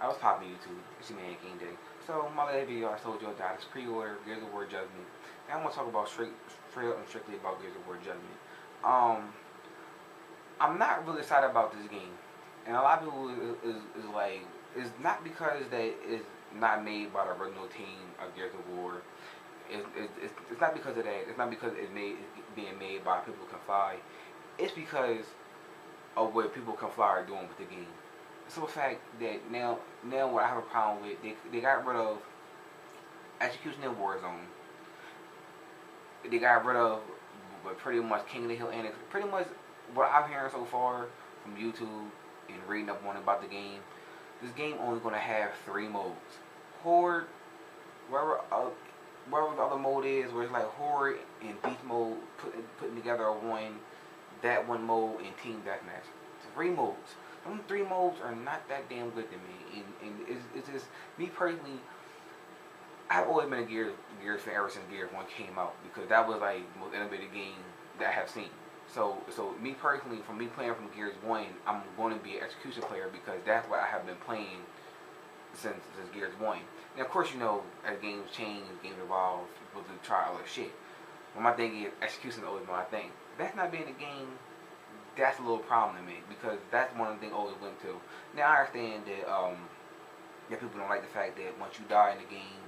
I was popping YouTube. It's your man King Day. So my last video I told you that it's pre-order Gears of War Judgment. And I'm gonna talk about straight up and strictly about Gears of War Judgment. Um, I'm not really excited about this game, and a lot of people is like, it's not because that it's not made by the original team of Gears of War. It's not because of that. It's not because it's being made by People Can Fly. It's because of what People Can Fly are doing with the game. So the fact that now what I have a problem with, they got rid of Execution in Warzone. They got rid of pretty much King of the Hill Annex. Pretty much what I'm hearing so far from YouTube and reading up on about the game, this game only gonna have 3 modes. Horde, wherever wherever the other mode is, where it's like Horde and Beast mode putting together a one, that one mode and Team Deathmatch. 3 modes. Them 3 modes are not that damn good to me, and it's just me personally. I've always been a Gears fan ever since Gears One came out because that was like the most innovative game that I have seen. So me personally, from me playing from Gears One, I'm going to be an execution player because that's what I have been playing since Gears One. And of course, as games change, games evolve, people do try other shit. But my thing is execution is always my thing. That's not being a game. That's a little problem to me because that's one of the things I always went to. Now I understand that people don't like the fact that once you die in the game,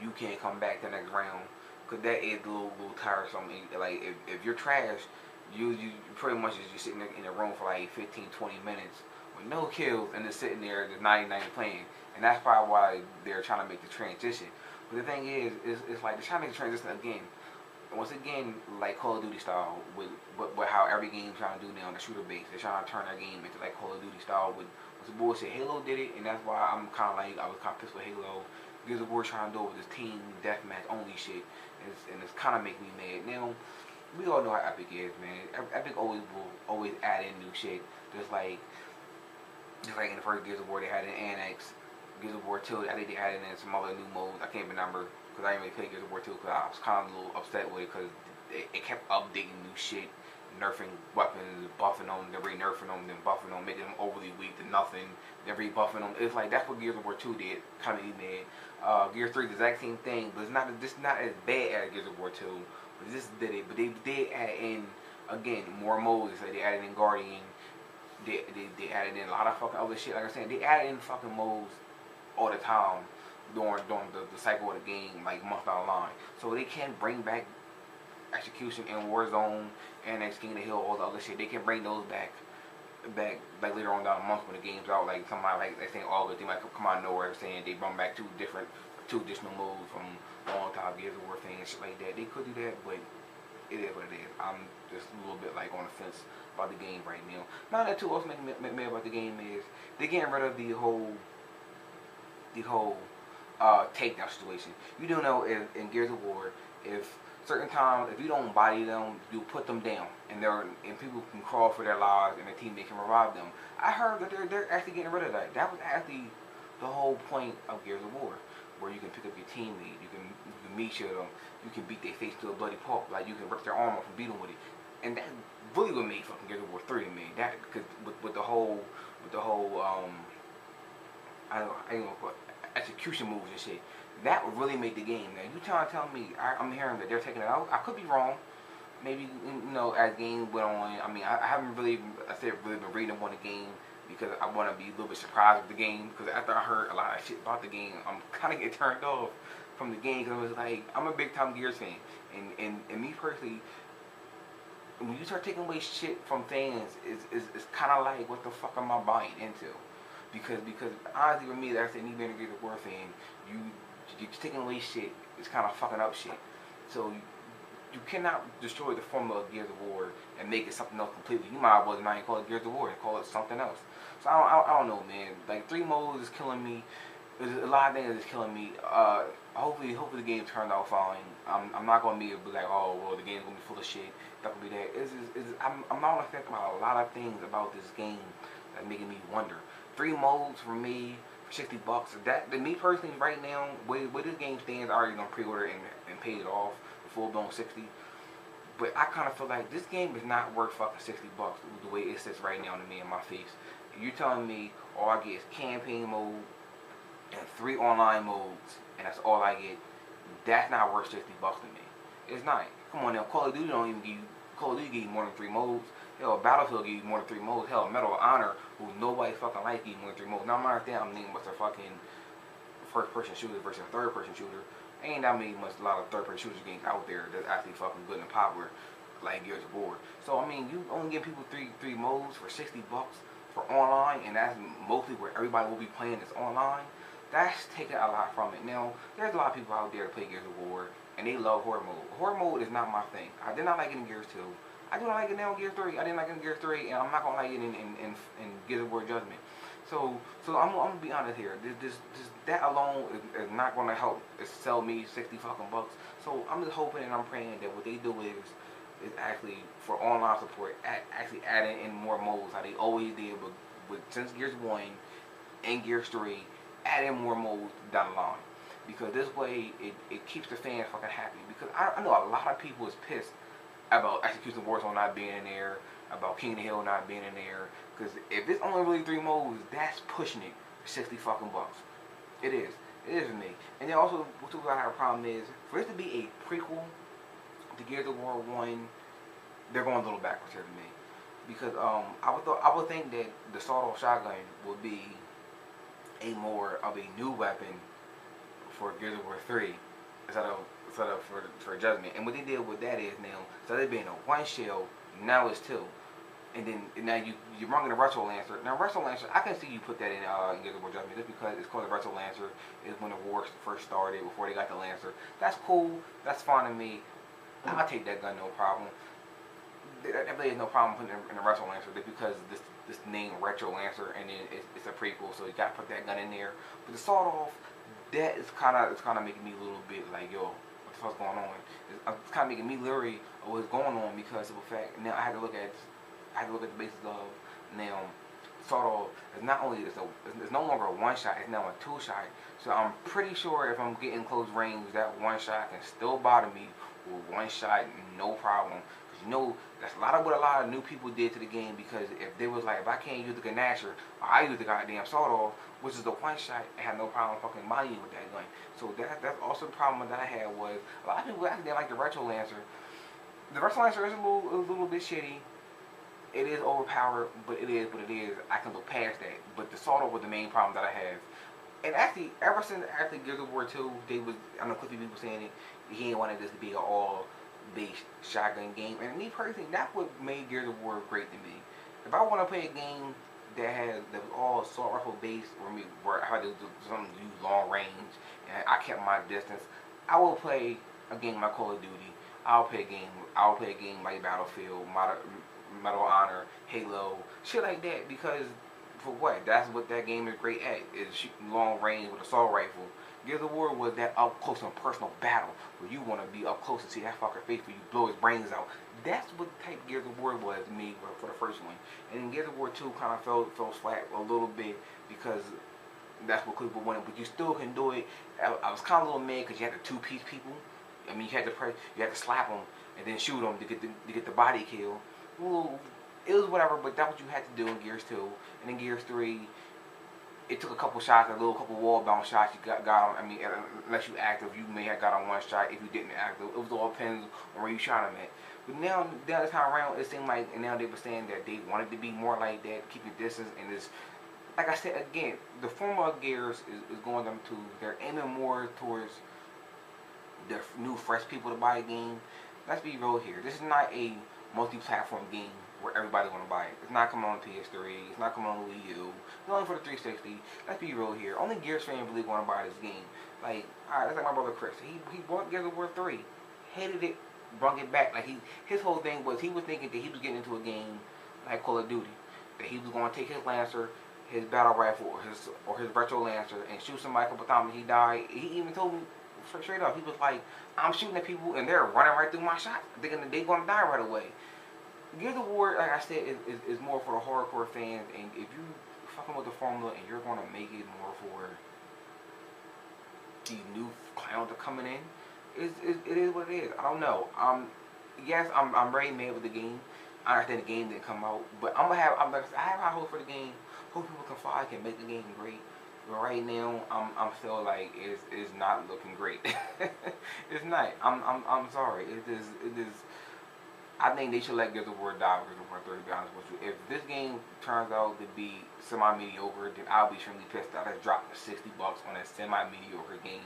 you can't come back the next round because that is a little tiresome. Like if you're trash, you pretty much is just sitting in a room for like 15, 20 minutes with no kills and just sitting there just 90 playing. And that's probably why they're trying to make the transition. But the thing is it's like they're trying to make the transition again. Once again, like Call of Duty style, with how every game's trying to do now, the shooter base, they're trying to turn their game into like Call of Duty style with some bullshit. Halo did it, and that's why I was kind of pissed with Halo. Gears of War trying to do it with this team deathmatch only shit, and it's kind of making me mad. Now, we all know how Epic is, man. Epic will always add in new shit, just like in the first Gears of War they had an Annex. Gears of War 2, I think they added in some other new modes. I can't remember because I didn't really play Gears of War 2 because I was kind of a little upset with it because it kept updating new shit, nerfing weapons, buffing them, then re-nerfing them, then buffing them, making them overly weak to nothing, then re-buffing them. It's like that's what Gears of War 2 did, kind of made. Gears 3 the exact same thing, but it's not as bad as Gears of War 2. But this did it, but they did add in again more modes. Like they added in Guardian, they added in a lot of fucking other shit. Like I'm saying, they added in fucking modes all the time during the cycle of the game, like month down the line. So they can bring back Execution in Warzone and King of the Hill, all the other shit. They can bring those back like later on down the month when the game's out. Like somebody like they say August, they might come out of nowhere saying they bring back two additional modes from long time Gears of War fans, shit like that. They could do that, but it is what it is. I'm just a little bit like on the fence about the game right now. Now that too, also making me mad about the game is they getting rid of the whole takedown situation. You don't know if in Gears of War, if certain times if you don't body them, you put them down, and people can crawl for their lives, and the teammate can revive them. I heard that they're actually getting rid of that. That was actually the whole point of Gears of War, where you can pick up your teammate, you can meet them, you can beat their face to a bloody pulp, like you can rip their arm off and beat them with it, and that really what made fucking Gears of War 3 to me. That because with the whole I don't know what execution moves and shit. That would really make the game. Now you trying to tell me I'm hearing that they're taking it out. I could be wrong. Maybe as game went on. I mean I haven't really really been reading up on the game because I want to be a little bit surprised with the game because after I heard a lot of shit about the game, I'm kind of getting turned off from the game because I was like I'm a big time Gears fan and me personally. When you start taking away shit from fans, it's kind of like what the fuck am I buying into? Because honestly with me, that's me being a Gears of War fan, you're taking away shit. It's kind of fucking up shit. So you cannot destroy the formula of Gears of War and make it something else completely. You might as well not even call it Gears of War and call it something else. So I don't know, man. Like 3 modes is killing me. There's a lot of things that's killing me. Hopefully the game turned out fine. I'm not gonna be like, oh well, the game's gonna be full of shit. That could be that. I'm not affected about a lot of things about this game that making me wonder. 3 modes for me for $60. That to me personally right now, where this game stands, I already gonna pre-order and pay it off the full blown 60. But I kind of feel like this game is not worth fucking $60 the way it sits right now to me in my face. You're telling me all I get is campaign mode and 3 online modes, and that's all I get, that's not worth $60 to me. It's not. Come on now, Call of Duty don't even give you, Call of Duty give you more than 3 modes. Hell, Battlefield give you more than 3 modes. Hell, Medal of Honor, who nobody fucking like, give you more than 3 modes. Now I'm not saying I'm naming what's a fucking first person shooter versus a third person shooter. Ain't that many much a lot of third person shooter games out there that's actually fucking good and popular like Gears of War. So I mean, you only give people three modes for $60 for online, and that's mostly where everybody will be playing is online. That's taking a lot from it. Now, there's a lot of people out there that play Gears of War, and they love Horde mode. Horde mode is not my thing. I did not like it in Gears 2. I do not like it now in Gears 3. I didn't like it in Gears 3, and I'm not gonna like it in Gears of War Judgment. So I'm gonna be honest here. This that alone is not gonna help sell me 60 fucking bucks. So I'm just hoping and I'm praying that what they do is actually for online support, actually adding in more modes how they always did with since Gears 1 and Gears 3, adding more modes down the line. Because this way it keeps the fans fucking happy. Because I know a lot of people is pissed about Execution Warzone not being in there, about King of the Hill not being in there. Because if it's only really 3 modes, that's pushing it for 60 fucking bucks. It is. It is for me. And then also, what I have a problem is, for this to be a prequel to Gears of War 1, they're going a little backwards here to me. Because I would think that the sawed-off shotgun would be a more of a new weapon for Gears of War 3 instead of for Judgment. And what they did with that is now, instead of being a 1 shell, now it's 2. And then now you're running a Retro Lancer. Now Retro Lancer, I can see you put that in Gears of War Judgment just because it's called a Retro Lancer. It's when the war first started before they got the Lancer. That's cool. That's fine to me. I'll take that gun, no problem. That really is no problem putting it in a Retro Lancer just because this name Retro Lancer, and then it's a prequel, so you got to put that gun in there. But the sawed off, that is kind of making me a little bit like, yo, what the fuck's going on? It's kind of making me leery of what's going on because of the fact now I had to look at the basis of now sawed off. It's not only it's no longer a 1 shot, it's now a 2 shot. So I'm pretty sure if I'm getting close range, that 1 shot can still bother me with 1 shot, no problem. You know, that's a lot of new people did to the game, because if they was like, if I can't use the Ganasher, I use the goddamn sawed off, which is the 1 shot, I had no problem fucking mining with that gun. So that's also the problem that I had was, a lot of people actually didn't like the Retro Lancer. The Retro Lancer is a little bit shitty. It is overpowered, but it is what it is. I can look past that. But the sawed off was the main problem that I have. And actually, ever since Gears of War 2, I know Cliffy people saying it, he ain't wanted this to be an all-based shotgun game. And me personally, that's what made Gears of War great to me. If I want to play a game that was all assault rifle based, where I had to do something to use long range, and I kept my distance, I will play a game like Call of Duty. I'll play a game like Battlefield, Medal of Honor, Halo, shit like that, because for what? That's what that game is great at, is shooting long range with an assault rifle. Gears of War was that up close and personal battle where you want to be up close and see that fucker face where you blow his brains out. That's what the type Gears of War was to me for the first one. And then Gears of War 2 kind of fell flat a little bit because that's what people wanted, but you still can do it. I was kind of a little mad because you had the 2-piece people. I mean, you had to slap them and then shoot them to get the body kill. Well, it was whatever, but that's what you had to do in Gears 2. And in Gears 3, it took a couple shots, couple wall bounce shots. You got on. I mean, unless you active, you may have got on 1 shot. If you didn't active, it was all depends on where you shot them at. But now this time around, it seemed like, and now they were saying that they wanted to be more like that, keep your distance, and it's like I said again, the formula of Gears is going them to, they're aiming more towards the new fresh people to buy a game. Let's be real here. This is not a multi-platform game where everybody's gonna buy it. It's not coming on PS3. It's not coming on Wii U. It's only for the 360. Let's be real here. Only Gears fans really want to buy this game. Like, alright, that's like my brother Chris. He bought Gears of War 3, hated it, brought it back. Like his whole thing was he was thinking that he was getting into a game like Call of Duty, that he was gonna take his Lancer, his battle rifle, or his Retro Lancer, and shoot somebody a couple times and he died. He even told me straight up, he was like, I'm shooting at people and they're running right through my shots, thinking that they're gonna die right away. Gears of War, like I said, is more for the hardcore fans, and if you fucking with the formula and you're gonna make it more for these new clowns that are coming in, it is what it is. I don't know. Yes, I'm very mad with the game. I understand the game didn't come out, but I have high hopes for the game. Hope people can make the game great. But right now, I'm still like it's not looking great. It's not. I'm sorry. It is. I think they should let Gears of War die for Gears of War 3, to be honest with you. If this game turns out to be semi-mediocre, then I'll be extremely pissed that I just dropped $60 on a semi-mediocre game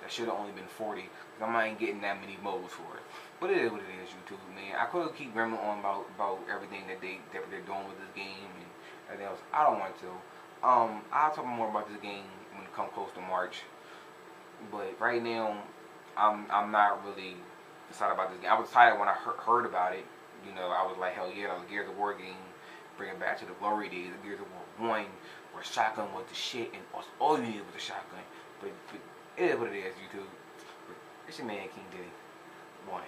that should have only been 40, because I'm not even getting that many modes for it. But it is what it is, YouTube, man. I could keep rambling on about everything that they're doing with this game and everything else. I don't want to. I'll talk more about this game when it comes close to March. But right now, I'm not really excited about this game. I was excited when I heard about it. You know, I was like, hell yeah, the Gears of War game, bring it back to the glory days of Gears of War 1, where shotgun was the shit and all you needed was a shotgun. But it is what it is, YouTube. But it's your man, King Diddy. 1.